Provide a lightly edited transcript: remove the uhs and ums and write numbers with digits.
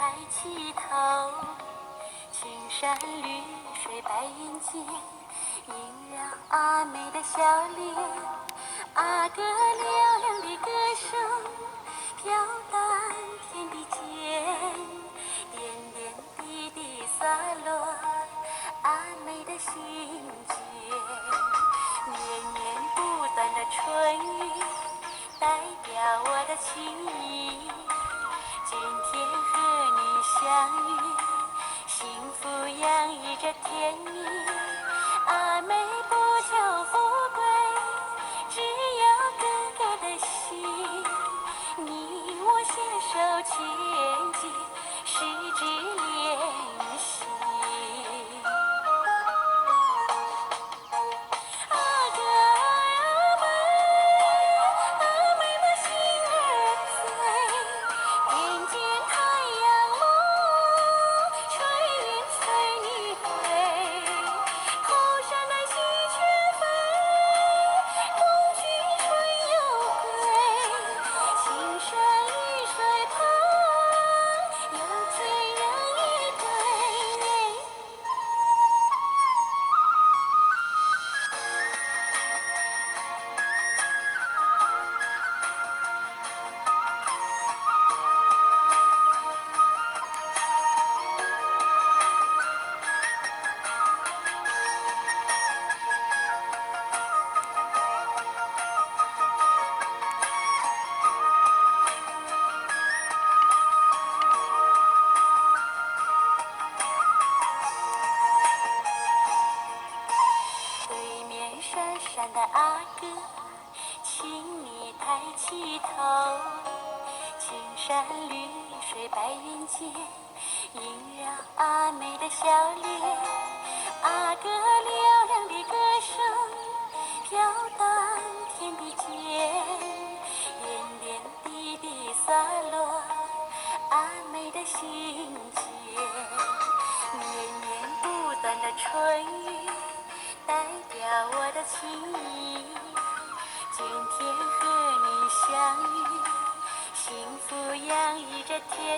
抬起头，青山绿水白云间，萦绕阿妹的笑脸。阿哥嘹亮的歌声飘荡天地间，点点滴滴洒落阿妹的心间。绵绵不断的春雨代表我的情意，今天和你相遇，幸福洋溢着甜蜜。阿妹不求富贵，只要哥哥的心。你我携手前进，十指连心。阿哥阿妹，阿妹的心儿醉，眼见太阳落，春云随你回。头上的喜鹊飞，冬去春又归。青山绿水旁，有醉人一对。对面山上的阿哥，请你抬起头，青山绿水白云间，萦绕阿妹的笑脸。阿哥嘹亮的歌声飘荡天地间，点点滴滴洒落阿妹的心间。绵绵不断的春雨代表我的情意，今天和你相遇，幸福洋溢着甜